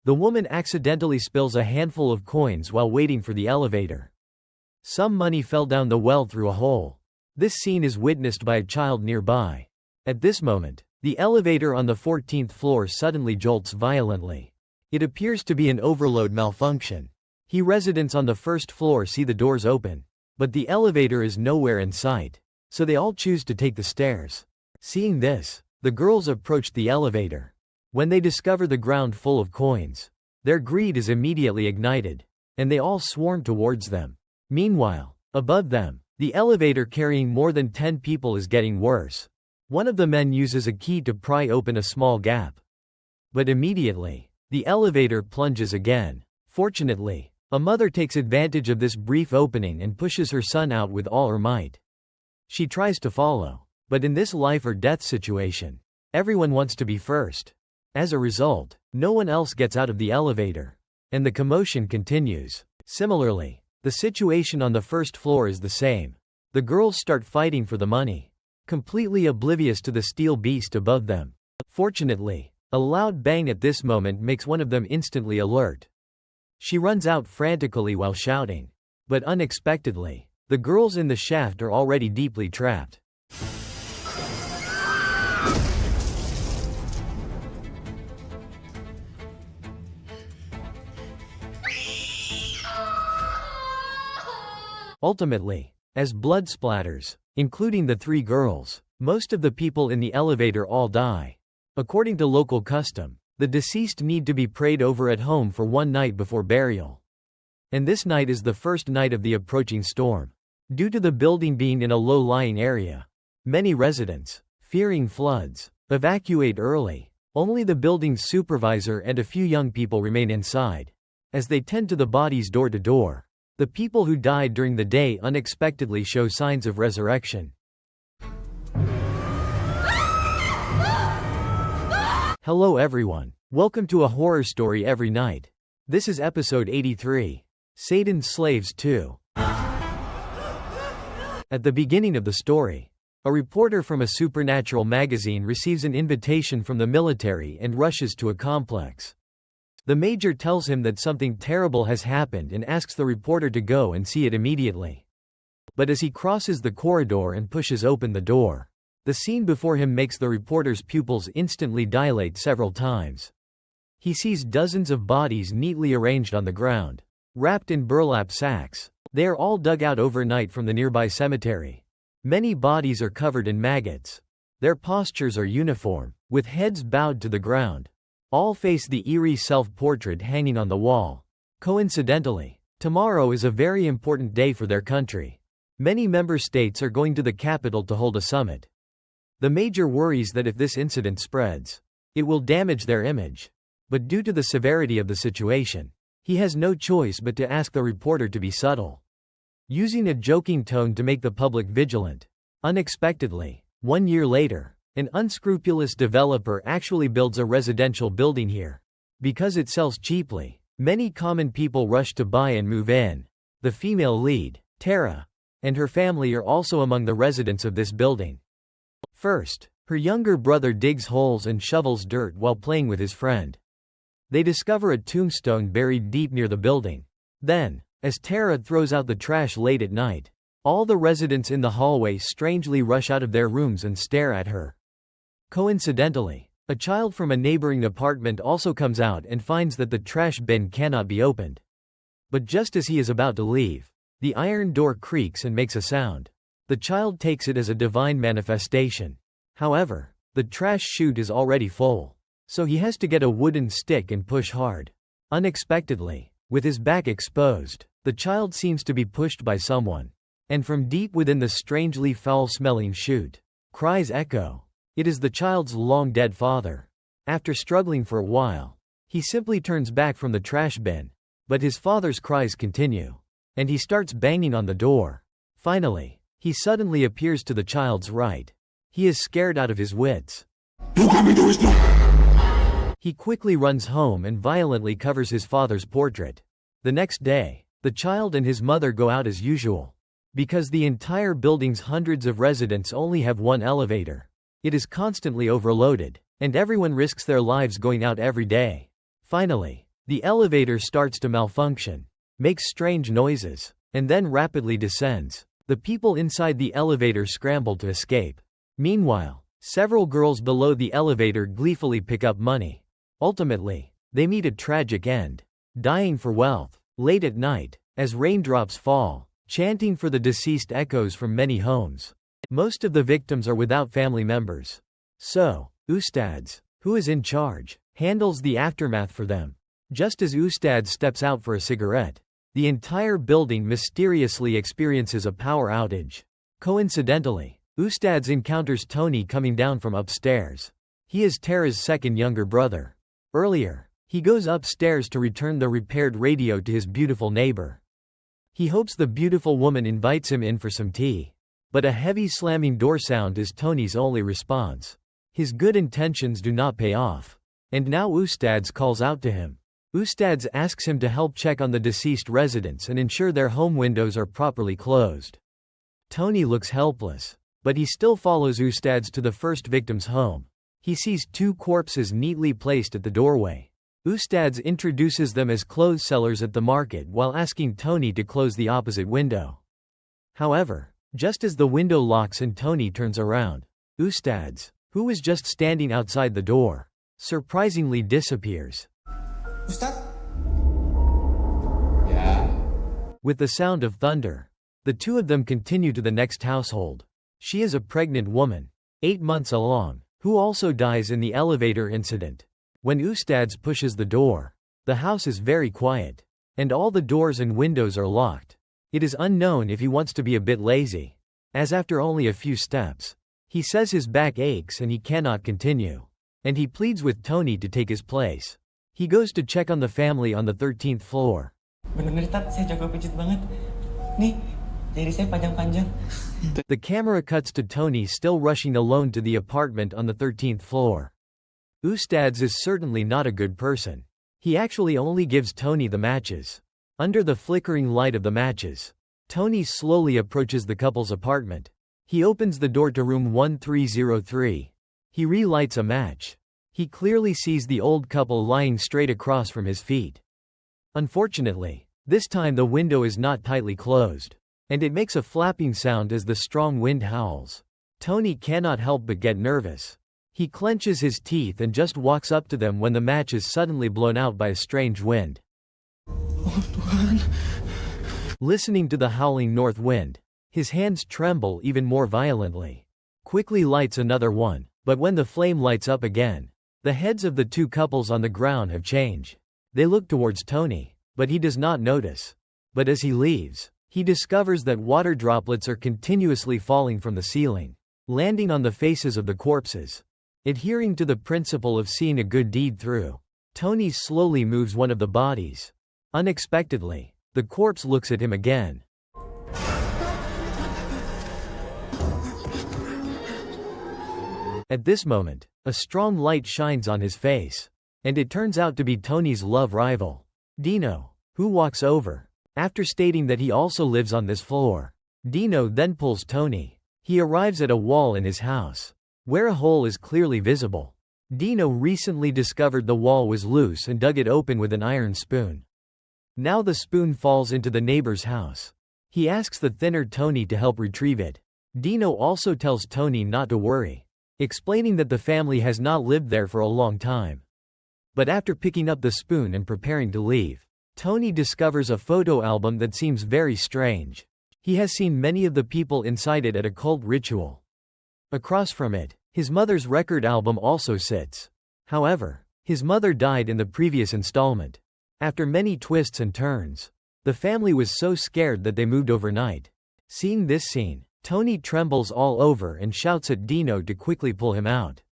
The woman accidentally spills a handful of coins while waiting for the elevator. Some money fell down the well through a hole. This scene is witnessed by a child nearby. At this moment, the elevator on the 14th floor suddenly jolts violently. It appears to be an overload malfunction. Residents on the first floor see the doors open, but the elevator is nowhere in sight, so they all choose to take the stairs. Seeing this, the girls approach the elevator. When they discover the ground full of coins, their greed is immediately ignited, and they all swarm towards them. Meanwhile, above them, the elevator carrying more than 10 people is getting worse. One of the men uses a key to pry open a small gap. But immediately, the elevator plunges again. Fortunately, a mother takes advantage of this brief opening and pushes her son out with all her might. She tries to follow, but in this life or death situation, everyone wants to be first. As a result, no one else gets out of the elevator, and the commotion continues. Similarly, the situation on the first floor is the same. The girls start fighting for the money, completely oblivious to the steel beast above them. Fortunately, a loud bang at this moment makes one of them instantly alert. She runs out frantically while shouting, but unexpectedly, the girls in the shaft are already deeply trapped. Ultimately, as blood splatters, including the 3 girls, most of the people in the elevator all die. According to local custom, the deceased need to be prayed over at home for one night before burial. And this night is the first night of the approaching storm. Due to the building being in a low-lying area, many residents, fearing floods, evacuate early. Only the building's supervisor and a few young people remain inside. As they tend to the bodies door to door, the people who died during the day unexpectedly show signs of resurrection. Hello everyone. Welcome to a horror story every night. This is episode 83. Satan's Slaves 2. At the beginning of the story, a reporter from a supernatural magazine receives an invitation from the military and rushes to a complex. The major tells him that something terrible has happened and asks the reporter to go and see it immediately. But as he crosses the corridor and pushes open the door, the scene before him makes the reporter's pupils instantly dilate several times. He sees dozens of bodies neatly arranged on the ground, wrapped in burlap sacks. They are all dug out overnight from the nearby cemetery. Many bodies are covered in maggots. Their postures are uniform, with heads bowed to the ground. All face the eerie self-portrait hanging on the wall. Coincidentally, tomorrow is a very important day for their country. Many member states are going to the capital to hold a summit. The major worries that if this incident spreads, it will damage their image. But due to the severity of the situation, he has no choice but to ask the reporter to be subtle, using a joking tone to make the public vigilant. Unexpectedly, 1 year later, an unscrupulous developer actually builds a residential building here. Because it sells cheaply, many common people rush to buy and move in. The female lead, Tara, and her family are also among the residents of this building. First, her younger brother digs holes and shovels dirt while playing with his friend. They discover a tombstone buried deep near the building. Then, as Tara throws out the trash late at night, all the residents in the hallway strangely rush out of their rooms and stare at her. Coincidentally, a child from a neighboring apartment also comes out and finds that the trash bin cannot be opened. But just as he is about to leave, the iron door creaks and makes a sound. The child takes it as a divine manifestation. However, the trash chute is already full, so he has to get a wooden stick and push hard. Unexpectedly, with his back exposed, the child seems to be pushed by someone. And from deep within the strangely foul-smelling chute, cries echo. It is the child's long-dead father. After struggling for a while, he simply turns back from the trash bin, but his father's cries continue, and he starts banging on the door. Finally, he suddenly appears to the child's right. He is scared out of his wits. He quickly runs home and violently covers his father's portrait. The next day, the child and his mother go out as usual. Because the entire building's hundreds of residents only have one elevator, it is constantly overloaded, and everyone risks their lives going out every day. Finally, The elevator starts to malfunction, makes strange noises, and then rapidly descends. The people inside the elevator scramble to escape. Meanwhile, several girls below the elevator gleefully pick up money. Ultimately, they meet a tragic end, dying for wealth. Late at night, as raindrops fall, chanting for the deceased echoes from many homes. Most of the victims are without family members. So, Ustads, who is in charge, handles the aftermath for them. Just as Ustad steps out for a cigarette, the entire building mysteriously experiences a power outage. Coincidentally, Ustads encounters Tony coming down from upstairs. He is Tara's second younger brother. Earlier, he goes upstairs to return the repaired radio to his beautiful neighbor. He hopes the beautiful woman invites him in for some tea. But a heavy slamming door sound is Tony's only response. His good intentions do not pay off. And now Ustads calls out to him. Ustads asks him to help check on the deceased residents and ensure their home windows are properly closed. Tony looks helpless, but he still follows Ustads to the first victim's home. He sees two corpses neatly placed at the doorway. Ustads introduces them as clothes sellers at the market while asking Tony to close the opposite window. However, just as the window locks and Tony turns around, Ustads, who was just standing outside the door, surprisingly disappears. Ustad? Yeah. With the sound of thunder, the two of them continue to the next household. She is a pregnant woman, 8 months along, who also dies in the elevator incident. When Ustads pushes the door, the house is very quiet, and all the doors and windows are locked. It is unknown if he wants to be a bit lazy, as after only a few steps, he says his back aches and he cannot continue, and he pleads with Tony to take his place. He goes to check on the family on the 13th floor. Bener-bener Tat, saya jago pijit banget. Nih, jari saya panjang-panjang. The camera cuts to Tony still rushing alone to the apartment on the 13th floor. Ustads is certainly not a good person. He actually only gives Tony the matches. Under the flickering light of the matches, Tony slowly approaches the couple's apartment. He opens the door to room 1303. He relights a match. He clearly sees the old couple lying straight across from his feet. Unfortunately, this time the window is not tightly closed, and it makes a flapping sound as the strong wind howls. Tony cannot help but get nervous. He clenches his teeth and just walks up to them when the match is suddenly blown out by a strange wind. Oh Tuhan. Listening to the howling north wind, his hands tremble even more violently. Quickly lights another one, but when the flame lights up again, the heads of the two couples on the ground have changed. They look towards Tony, but he does not notice. But as he leaves, he discovers that water droplets are continuously falling from the ceiling, landing on the faces of the corpses. Adhering to the principle of seeing a good deed through, Tony slowly moves one of the bodies. Unexpectedly, the corpse looks at him again. At this moment, a strong light shines on his face, and it turns out to be Tony's love rival, Dino, who walks over. After stating that he also lives on this floor, Dino then pulls Tony. He arrives at a wall in his house, where a hole is clearly visible. Dino recently discovered the wall was loose and dug it open with an iron spoon. Now the spoon falls into the neighbor's house. He asks the thinner Tony to help retrieve it. Dino also tells Tony not to worry, explaining that the family has not lived there for a long time. But after picking up the spoon and preparing to leave, Tony discovers a photo album that seems very strange. He has seen many of the people inside it at a cult ritual. Across from it, his mother's record album also sits. However, his mother died in the previous installment. After many twists and turns, the family was so scared that they moved overnight. Seeing this scene, Tony trembles all over and shouts at Dino to quickly pull him out.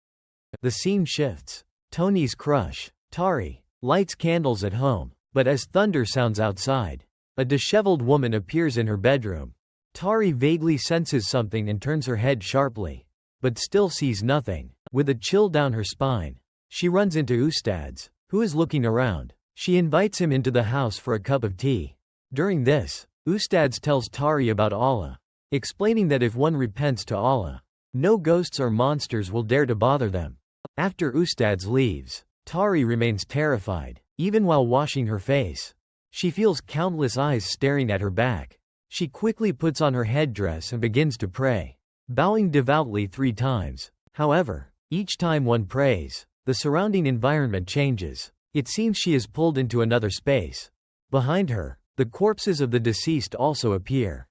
The scene shifts. Tony's crush, Tari, lights candles at home, but as thunder sounds outside, a disheveled woman appears in her bedroom. Tari vaguely senses something and turns her head sharply, but still sees nothing. With a chill down her spine, she runs into Ustads, who is looking around. She invites him into the house for a cup of tea. During this, Ustads tells Tari about Allah, explaining that if one repents to Allah, no ghosts or monsters will dare to bother them. After Ustads leaves, Tari remains terrified. even while washing her face. She feels countless eyes staring at her back. She quickly puts on her headdress and begins to pray, bowing devoutly 3 times. However, each time one prays, the surrounding environment changes. It seems she is pulled into another space. Behind her, the corpses of the deceased also appear.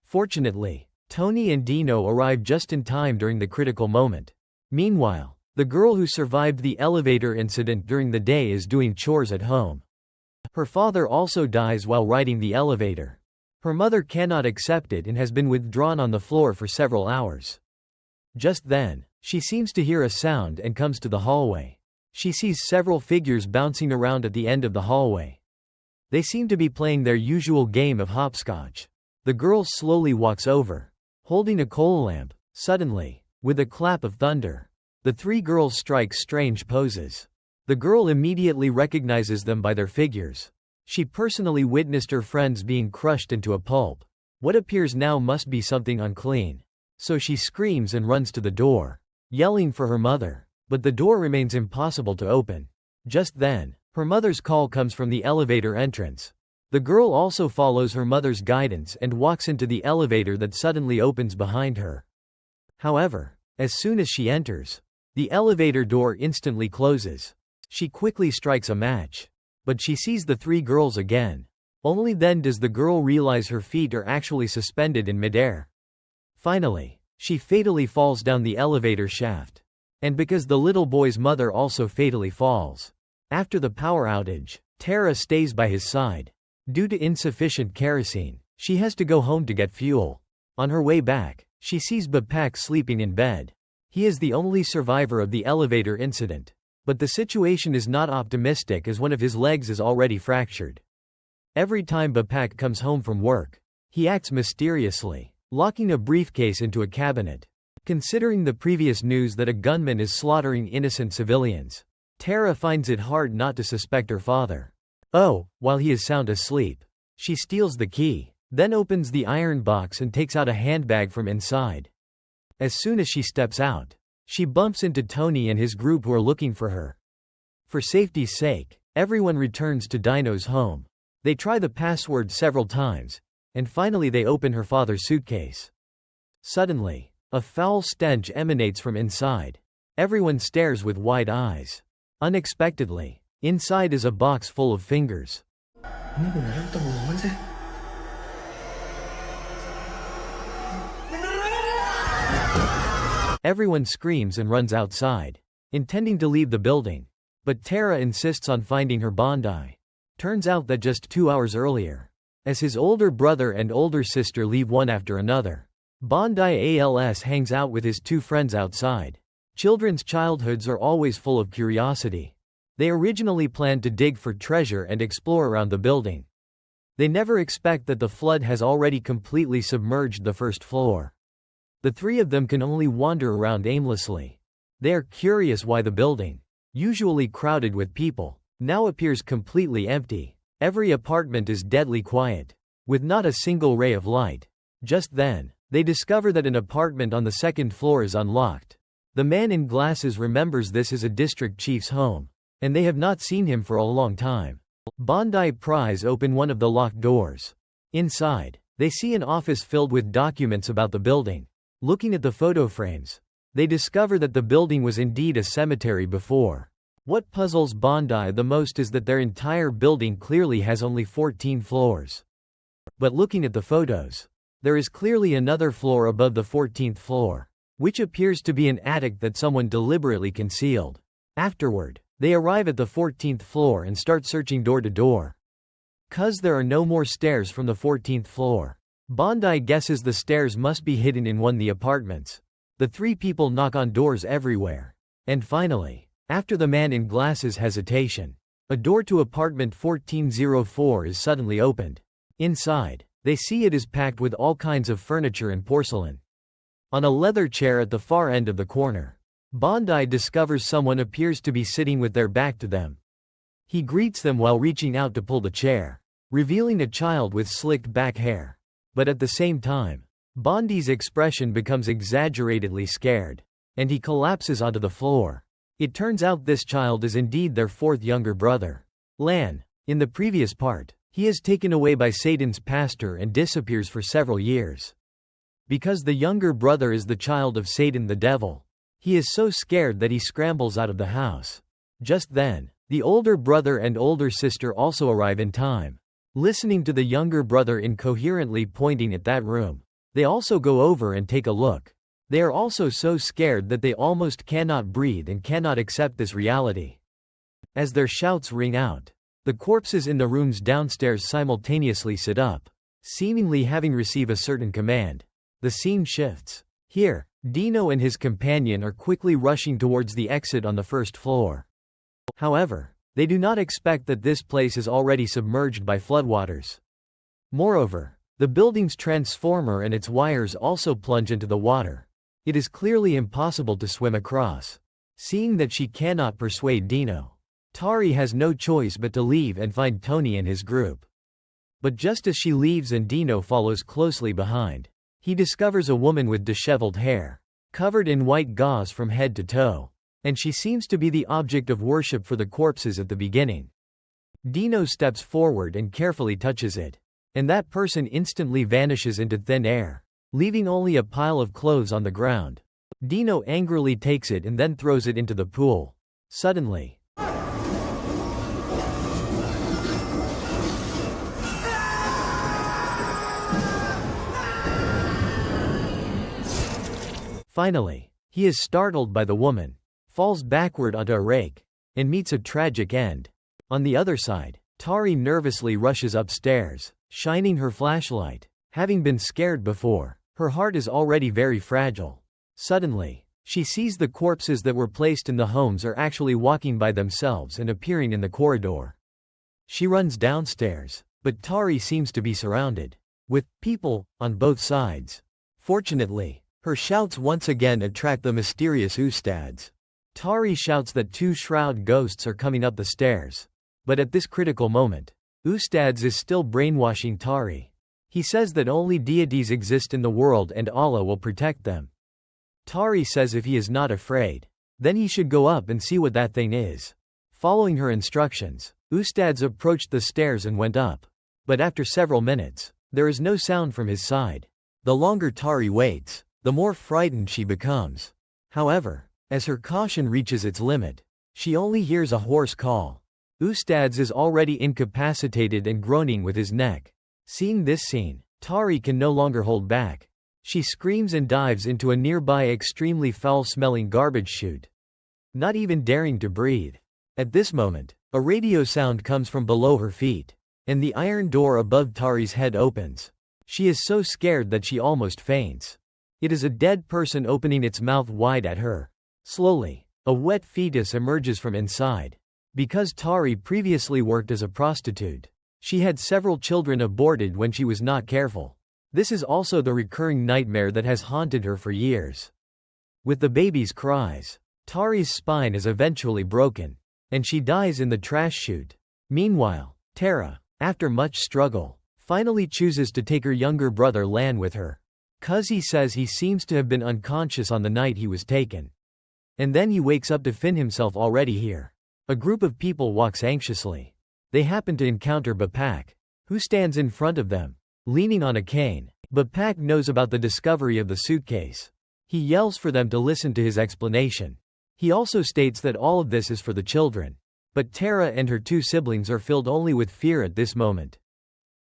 Fortunately, Tony and Dino arrive just in time during the critical moment. Meanwhile, the girl who survived the elevator incident during the day is doing chores at home. Her father also dies while riding the elevator. Her mother cannot accept it and has been withdrawn on the floor for several hours. Just then, she seems to hear a sound and comes to the hallway. She sees several figures bouncing around at the end of the hallway. They seem to be playing their usual game of hopscotch. The girl slowly walks over, holding a coal lamp. Suddenly, with a clap of thunder, the 3 girls strike strange poses. The girl immediately recognizes them by their figures. She personally witnessed her friends being crushed into a pulp. What appears now must be something unclean. So she screams and runs to the door, yelling for her mother. But the door remains impossible to open. Just then, her mother's call comes from the elevator entrance. The girl also follows her mother's guidance and walks into the elevator that suddenly opens behind her. However, as soon as she enters, the elevator door instantly closes. She quickly strikes a match. But she sees the 3 girls again. Only then does the girl realize her feet are actually suspended in midair. Finally, she fatally falls down the elevator shaft. And because the little boy's mother also fatally falls. After the power outage, Tara stays by his side. Due to insufficient kerosene, she has to go home to get fuel. On her way back, she sees Bapak sleeping in bed. He is the only survivor of the elevator incident. But the situation is not optimistic as one of his legs is already fractured. Every time Bapak comes home from work, he acts mysteriously, locking a briefcase into a cabinet. Considering the previous news that a gunman is slaughtering innocent civilians, Tara finds it hard not to suspect her father. While he is sound asleep, she steals the key, then opens the iron box and takes out a handbag from inside. As soon as she steps out, she bumps into Tony and his group who are looking for her. For safety's sake, everyone returns to Dino's home. They try the password several times, and finally they open her father's suitcase. Suddenly, a foul stench emanates from inside. Everyone stares with wide eyes. Unexpectedly, inside is a box full of fingers. Ini beneran atau bohongan sih? Everyone screams and runs outside, intending to leave the building. But Tara insists on finding her Bondi. Turns out that just 2 hours earlier, as his older brother and older sister leave one after another, Bondi ALS hangs out with his 2 friends outside. Children's childhoods are always full of curiosity. They originally planned to dig for treasure and explore around the building. They never expect that the flood has already completely submerged the first floor. The 3 of them can only wander around aimlessly. They are curious why the building, usually crowded with people, now appears completely empty. Every apartment is deadly quiet, with not a single ray of light. Just then, they discover that an apartment on the 2nd floor is unlocked. The man in glasses remembers this is a district chief's home, and they have not seen him for a long time. Bondi pries open one of the locked doors. Inside, they see an office filled with documents about the building. Looking at the photo frames, they discover that the building was indeed a cemetery before. What puzzles Bondi the most is that their entire building clearly has only 14 floors. But looking at the photos, there is clearly another floor above the 14th floor, which appears to be an attic that someone deliberately concealed. Afterward, they arrive at the 14th floor and start searching door to door. 'Cause there are no more stairs from the 14th floor, Bondi guesses the stairs must be hidden in one of the apartments. The 3 people knock on doors everywhere. And finally, after the man in glasses' hesitation, a door to apartment 1404 is suddenly opened. Inside, they see it is packed with all kinds of furniture and porcelain. On a leather chair at the far end of the corner, Bondi discovers someone appears to be sitting with their back to them. He greets them while reaching out to pull the chair, revealing a child with slicked back hair. But at the same time, Bondi's expression becomes exaggeratedly scared, and he collapses onto the floor. It turns out this child is indeed their fourth younger brother, Lan. In the previous part, he is taken away by Satan's pastor and disappears for several years. Because the younger brother is the child of Satan the devil, he is so scared that he scrambles out of the house. Just then, the older brother and older sister also arrive in time. Listening to the younger brother incoherently pointing at that room, they also go over and take a look. They are also so scared that they almost cannot breathe and cannot accept this reality. As their shouts ring out, the corpses in the rooms downstairs simultaneously sit up, seemingly having received a certain command. The scene shifts. Here, Dino and his companion are quickly rushing towards the exit on the first floor. However, they do not expect that this place is already submerged by floodwaters. Moreover, the building's transformer and its wires also plunge into the water. It is clearly impossible to swim across. Seeing that she cannot persuade Dino, Tari has no choice but to leave and find Tony and his group. But just as she leaves and Dino follows closely behind, he discovers a woman with disheveled hair, covered in white gauze from head to toe, and she seems to be the object of worship for the corpses at the beginning. Dino steps forward and carefully touches it, and that person instantly vanishes into thin air, leaving only a pile of clothes on the ground. Dino angrily takes it and then throws it into the pool. Suddenly, finally, he is startled by the woman, falls backward onto a rake, and meets a tragic end. On the other side, Tari nervously rushes upstairs, shining her flashlight. Having been scared before, her heart is already very fragile. Suddenly, she sees the corpses that were placed in the homes are actually walking by themselves and appearing in the corridor. She runs downstairs, but Tari seems to be surrounded with people on both sides. Fortunately, her shouts once again attract the mysterious Ustads. Tari shouts that two shroud ghosts are coming up the stairs. But at this critical moment, Ustads is still brainwashing Tari. He says that only deities exist in the world and Allah will protect them. Tari says if he is not afraid, then he should go up and see what that thing is. Following her instructions, Ustads approached the stairs and went up. But after several minutes, there is no sound from his side. The longer Tari waits, the more frightened she becomes. However, as her caution reaches its limit, she only hears a hoarse call. Ustads is already incapacitated and groaning with his neck. Seeing this scene, Tari can no longer hold back. She screams and dives into a nearby extremely foul-smelling garbage chute, not even daring to breathe. At this moment, a radio sound comes from below her feet, and the iron door above Tari's head opens. She is so scared that she almost faints. It is a dead person opening its mouth wide at her. Slowly, a wet fetus emerges from inside. Because Tari previously worked as a prostitute, she had several children aborted when she was not careful. This is also the recurring nightmare that has haunted her for years. With the baby's cries, Tari's spine is eventually broken, and she dies in the trash chute. Meanwhile, Tara, after much struggle, finally chooses to take her younger brother Lan with her. Cuzzy says he seems to have been unconscious on the night he was taken. And then he wakes up to find himself already here. A group of people walks anxiously. They happen to encounter Bapak, who stands in front of them, leaning on a cane. Bapak knows about the discovery of the suitcase. He yells for them to listen to his explanation. He also states that all of this is for the children. But Tara and her two siblings are filled only with fear at this moment.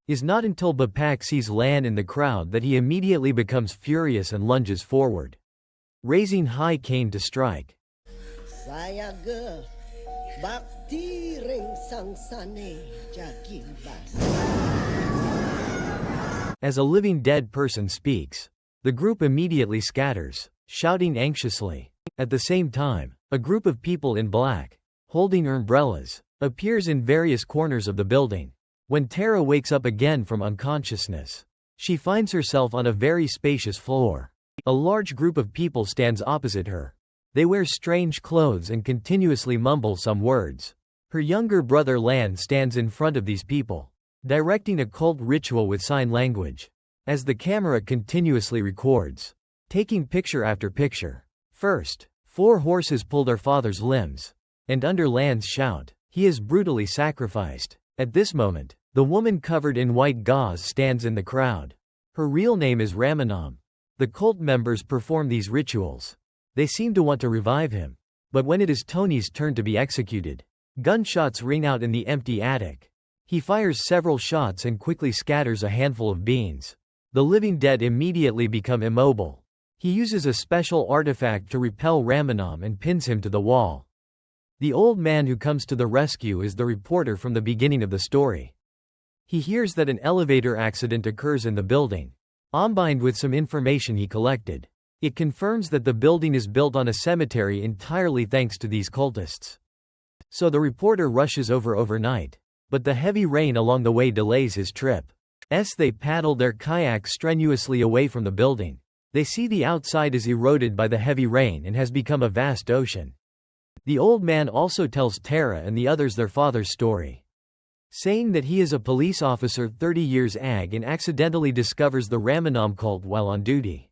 It is not until Bapak sees Lan in the crowd that he immediately becomes furious and lunges forward, raising high cane to strike. As a living dead person speaks, the group immediately scatters, shouting anxiously. At the same time, a group of people in black, holding umbrellas, appears in various corners of the building. When Tara wakes up again from unconsciousness, she finds herself on a very spacious floor. A large group of people stands opposite her. They wear strange clothes and continuously mumble some words. Her younger brother Lan stands in front of these people, directing a cult ritual with sign language. as the camera continuously records, taking picture after picture. First, 4 horses pull their father's limbs, and underlands shout, "He is brutally sacrificed." At this moment, the woman covered in white gauze stands in the crowd. Her real name is Ramanam. The cult members perform these rituals. They seem to want to revive him. But when it is Tony's turn to be executed, gunshots ring out in the empty attic. He fires several shots and quickly scatters a handful of beans. The living dead immediately become immobile. He uses a special artifact to repel Ramanam and pins him to the wall. The old man who comes to the rescue is the reporter from the beginning of the story. He hears that an elevator accident occurs in the building. Combined with some information he collected, it confirms that the building is built on a cemetery entirely thanks to these cultists. So the reporter rushes over overnight. But the heavy rain along the way delays his trip. They paddle their kayak strenuously away from the building. They see the outside is eroded by the heavy rain and has become a vast ocean. The old man also tells Tara and the others their father's story, saying that he is a police officer 30 years ag and accidentally discovers the Ramanam cult while on duty.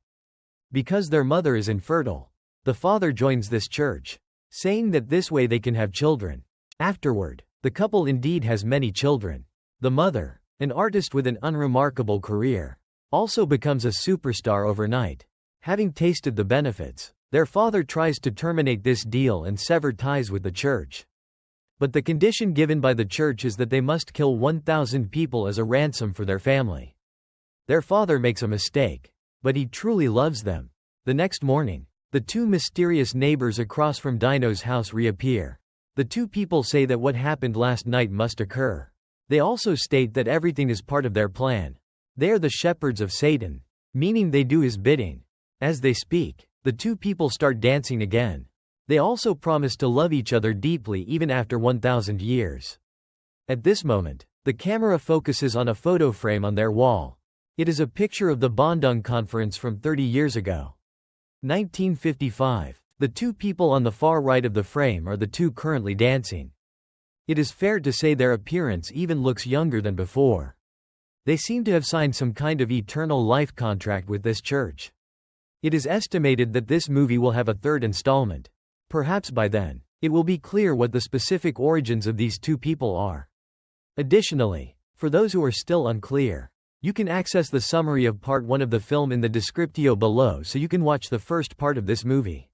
Because their mother is infertile, the father joins this church, saying that this way they can have children. Afterward, the couple indeed has many children. The mother, an artist with an unremarkable career, also becomes a superstar overnight. Having tasted the benefits, their father tries to terminate this deal and sever ties with the church. But the condition given by the church is that they must kill 1,000 people as a ransom for their family. Their father makes a mistake, but he truly loves them. The next morning, the 2 mysterious neighbors across from Dino's house reappear. The 2 people say that what happened last night must occur. They also state that everything is part of their plan. They are the shepherds of Satan, meaning they do his bidding. As they speak, the 2 people start dancing again. They also promise to love each other deeply even after 1,000 years. At this moment, the camera focuses on a photo frame on their wall. It is a picture of the Bandung conference from 30 years ago. 1955. The 2 people on the far right of the frame are the 2 currently dancing. It is fair to say their appearance even looks younger than before. They seem to have signed some kind of eternal life contract with this church. It is estimated that this movie will have a 3rd installment. Perhaps by then, it will be clear what the specific origins of these 2 people are. Additionally, for those who are still unclear, you can access the summary of part 1 of the film in the descriptio below so you can watch the first part of this movie.